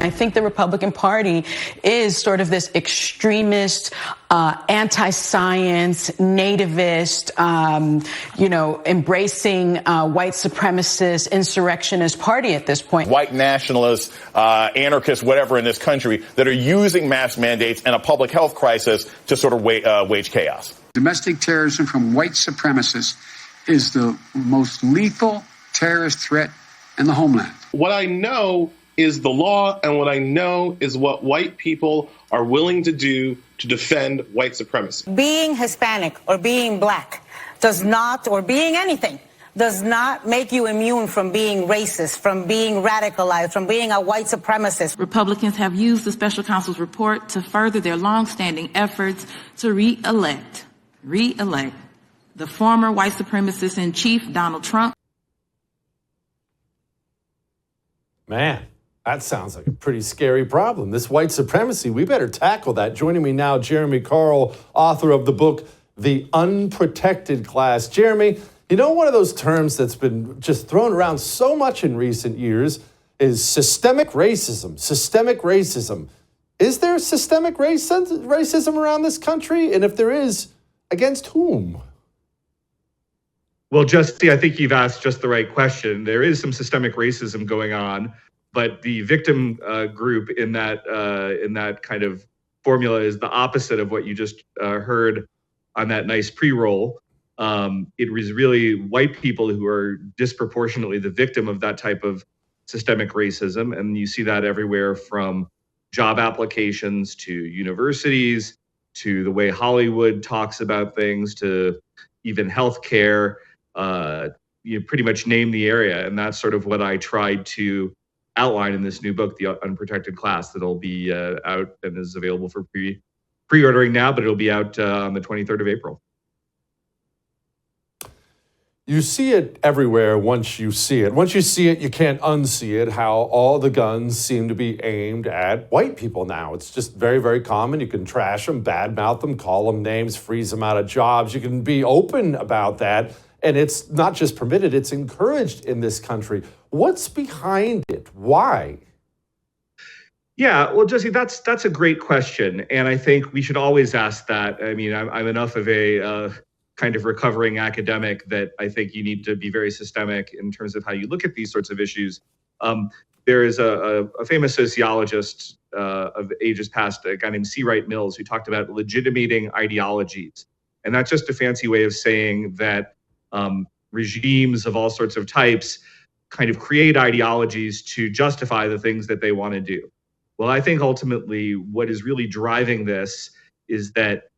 I think the Republican Party is sort of this extremist, anti-science, nativist, embracing white supremacist, insurrectionist party at this point. White nationalists, anarchists, whatever in this country that are using mask mandates and a public health crisis to sort of wage chaos. Domestic terrorism from white supremacists is the most lethal terrorist threat in the homeland. What I know is the law, and what I know is what white people are willing to do to defend white supremacy. Being Hispanic or being black does not, or being anything, does not make you immune from being racist, from being radicalized, from being a white supremacist. Republicans have used the special counsel's report to further their longstanding efforts to re-elect the former white supremacist in chief, Donald Trump. Man, that sounds like a pretty scary problem. This white supremacy, we better tackle that. Joining me now, Jeremy Carl, author of the book, The Unprotected Class. Jeremy, you know, one of those terms that's been just thrown around so much in recent years is systemic racism. Systemic racism. Is there systemic racism around this country? And if there is, against whom? Well, Jesse, I think you've asked just the right question. There is some systemic racism going on, but the victim group in that kind of formula is the opposite of what you just heard on that nice pre-roll. It was really white people who are disproportionately the victim of that type of systemic racism, and you see that everywhere from job applications to universities to the way Hollywood talks about things to even healthcare. You pretty much name the area, and that's sort of what I tried to outline in this new book, The Unprotected Class, that'll be out and is available for pre-ordering now, but it'll be out on the 23rd of April. You see it everywhere once you see it. Once you see it, you can't unsee it, how all the guns seem to be aimed at white people now. It's just very, very common. You can trash them, badmouth them, call them names, freeze them out of jobs. You can be open about that. And it's not just permitted, it's encouraged in this country. What's behind it? Why? Yeah, well, Jesse, that's a great question. And I think we should always ask that. I mean, I'm enough of a kind of recovering academic that I think you need to be very systemic in terms of how you look at these sorts of issues. There is a famous sociologist of ages past, a guy named C. Wright Mills, who talked about legitimating ideologies. And that's just a fancy way of saying that regimes of all sorts of types kind of create ideologies to justify the things that they want to do. Well, I think ultimately what is really driving this is that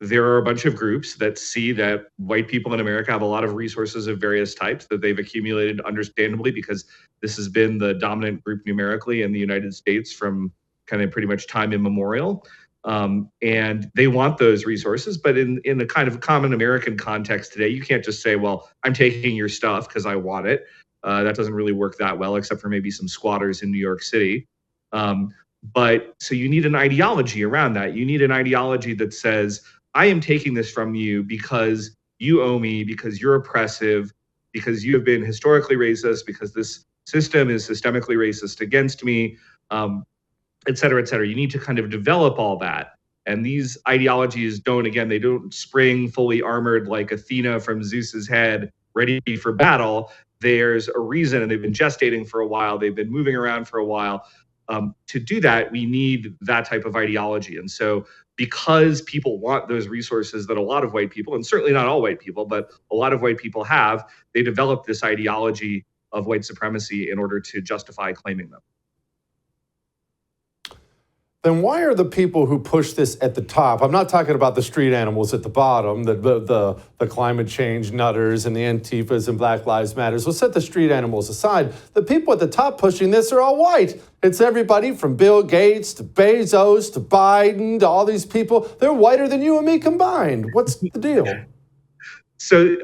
there are a bunch of groups that see that white people in America have a lot of resources of various types that they've accumulated, understandably, because this has been the dominant group numerically in the United States from kind of pretty much time immemorial. And they want those resources, but in a kind of common American context today, you can't just say, well, I'm taking your stuff because I want it. That doesn't really work that well, except for maybe some squatters in New York City. But so you need an ideology around that. You need an ideology that says, I am taking this from you because you owe me, because you're oppressive, because you have been historically racist, because this system is systemically racist against me, et cetera, et cetera. You need to kind of develop all that. And these ideologies they don't spring fully armored like Athena from Zeus's head, ready for battle. There's a reason, and they've been gestating for a while. They've been moving around for a while. To do that, we need that type of ideology. And so because people want those resources that a lot of white people, and certainly not all white people, but a lot of white people have, they develop this ideology of white supremacy in order to justify claiming them. Then why are the people who push this at the top, I'm not talking about the street animals at the bottom, the climate change nutters and the Antifas and Black Lives Matters, we'll set the street animals aside. The people at the top pushing this are all white. It's everybody from Bill Gates to Bezos to Biden to all these people. They're whiter than you and me combined. What's the deal? So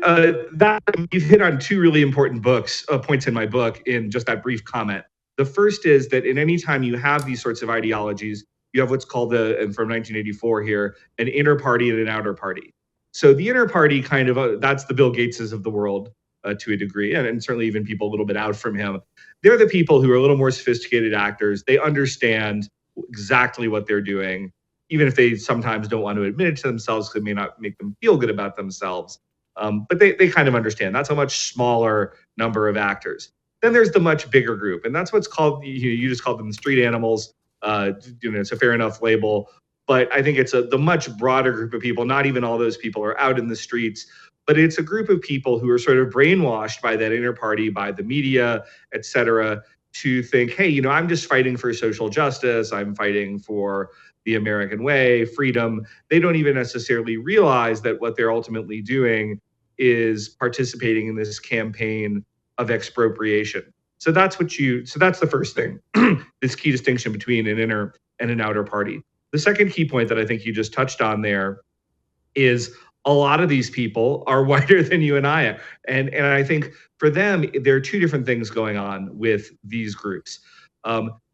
that you've hit on two really important points in my book in just that brief comment. The first is that in any time you have these sorts of ideologies, you have what's called and from 1984 here, an inner party and an outer party. So the inner party kind of, that's the Bill Gateses of the world. to a degree, and certainly even people a little bit out from him. They're the people who are a little more sophisticated actors. They understand exactly what they're doing, even if they sometimes don't want to admit it to themselves because it may not make them feel good about themselves. But they kind of understand. That's a much smaller number of actors. Then there's the much bigger group, and that's what's called, you just called them street animals. It's a fair enough label, but I think it's the much broader group of people. Not even all those people are out in the streets, but it's a group of people who are sort of brainwashed by that inner party, by the media, et cetera, to think, hey, I'm just fighting for social justice. I'm fighting for the American way, freedom. They don't even necessarily realize that what they're ultimately doing is participating in this campaign of expropriation. So that's the first thing, this key distinction between an inner and an outer party. The second key point that I think you just touched on there is a lot of these people are whiter than you and I are. And I think for them, there are two different things going on with these groups.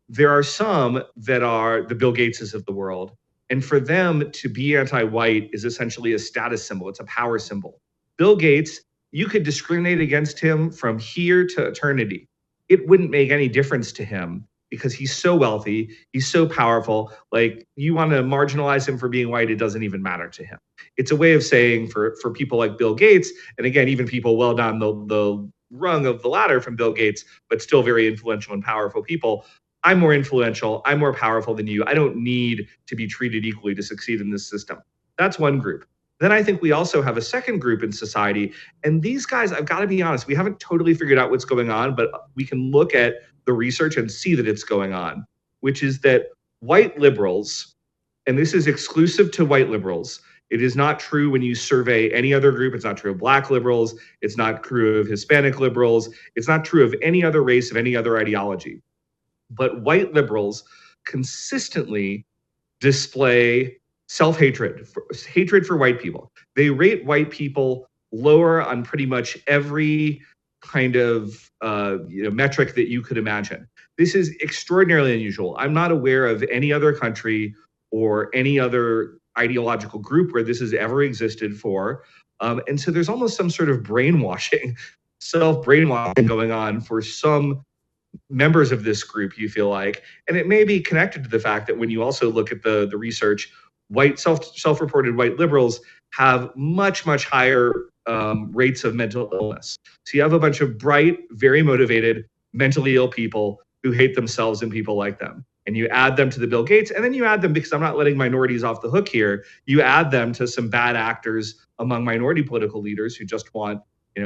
There are some that are the Bill Gateses of the world. And for them to be anti-white is essentially a status symbol. It's a power symbol. Bill Gates, you could discriminate against him from here to eternity. It wouldn't make any difference to him because he's so wealthy, he's so powerful. Like, you want to marginalize him for being white, it doesn't even matter to him. It's a way of saying for people like Bill Gates, and again, even people well down the rung of the ladder from Bill Gates, but still very influential and powerful people, I'm more influential, I'm more powerful than you. I don't need to be treated equally to succeed in this system. That's one group. Then I think we also have a second group in society. And these guys, I've got to be honest, we haven't totally figured out what's going on, but we can look at the research and see that it's going on, which is that white liberals, and this is exclusive to white liberals, it is not true when you survey any other group. It's not true of black liberals. It's not true of Hispanic liberals. It's not true of any other race, of any other ideology. But white liberals consistently display self-hatred, hatred for white people. They rate white people lower on pretty much every kind of metric that you could imagine. This is extraordinarily unusual. I'm not aware of any other country or any other ideological group where this has ever existed for. And so there's almost some sort of brainwashing, self-brainwashing going on for some members of this group, you feel like. And it may be connected to the fact that when you also look at the research, white self-reported white liberals have much, much higher rates of mental illness. So you have a bunch of bright, very motivated, mentally ill people who hate themselves and people like them. And you add them to the Bill Gates, and then you add them, because I'm not letting minorities off the hook here, you add them to some bad actors among minority political leaders who just want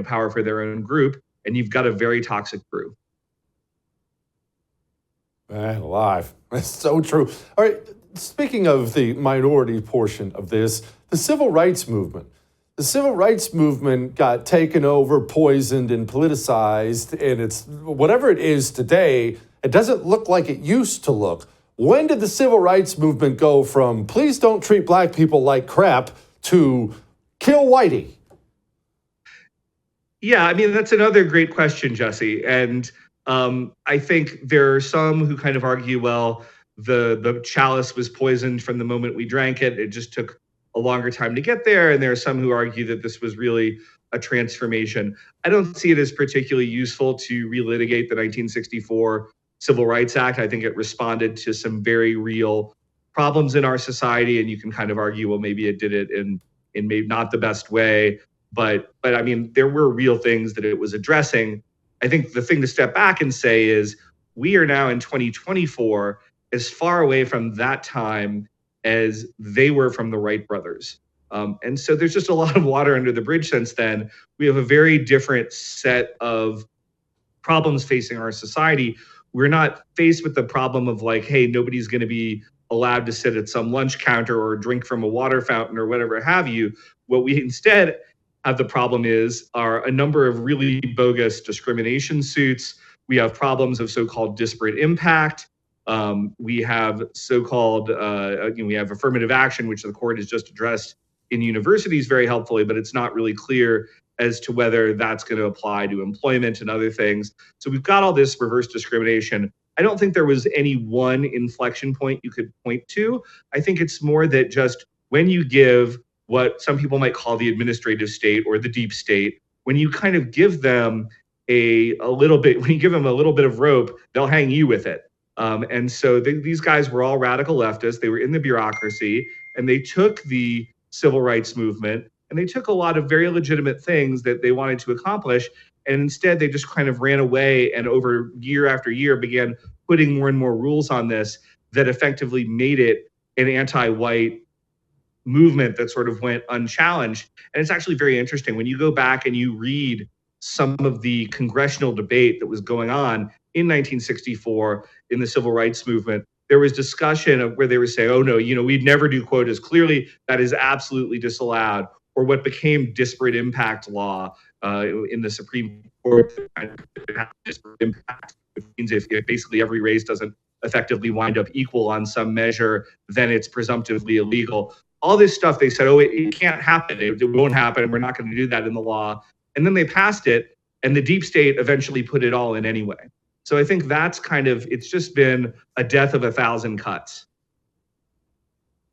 power for their own group, and you've got a very toxic brew. Man alive. That's so true. All right, speaking of the minority portion of this, the civil rights movement. The civil rights movement got taken over, poisoned, and politicized, and it's whatever it is today, it doesn't look like it used to look. When did the civil rights movement go from please don't treat black people like crap to kill whitey? Yeah, I mean, that's another great question, Jesse. And I think there are some who kind of argue, well, the chalice was poisoned from the moment we drank it. It just took a longer time to get there. And there are some who argue that this was really a transformation. I don't see it as particularly useful to relitigate the 1964 Civil Rights Act. I think it responded to some very real problems in our society. And you can kind of argue, well, maybe it did it in maybe not the best way. But I mean, there were real things that it was addressing. I think the thing to step back and say is we are now in 2024 as far away from that time as they were from the Wright brothers. And so there's just a lot of water under the bridge since then. We have a very different set of problems facing our society. We're not faced with the problem of like, hey, nobody's going to be allowed to sit at some lunch counter or drink from a water fountain or whatever have you. What we instead have the problem are a number of really bogus discrimination suits. We have problems of so-called disparate impact. We have so-called, we have affirmative action, which the court has just addressed in universities very helpfully, but it's not really clear as to whether that's going to apply to employment and other things. So we've got all this reverse discrimination. I don't think there was any one inflection point you could point to. I think it's more that just when you give what some people might call the administrative state or the deep state when you kind of give them a little bit, when you give them a little bit of rope, they'll hang you with it. And so these guys were all radical leftists. They were in the bureaucracy, and they took the civil rights movement and they took a lot of very legitimate things that they wanted to accomplish. And instead, they just kind of ran away and over year after year began putting more and more rules on this that effectively made it an anti-white movement that sort of went unchallenged. And it's actually very interesting when you go back and you read some of the congressional debate that was going on in 1964 in the civil rights movement. There was discussion of where they were saying, oh no, we'd never do quotas. Clearly, that is absolutely disallowed. Or what became disparate impact law in the Supreme Court. Disparate impact, which means if basically every race doesn't effectively wind up equal on some measure, then it's presumptively illegal. All this stuff, they said, oh, it can't happen. It won't happen. We're not going to do that in the law. And then they passed it, and the deep state eventually put it all in anyway. So I think that's it's just been a death of 1,000 cuts.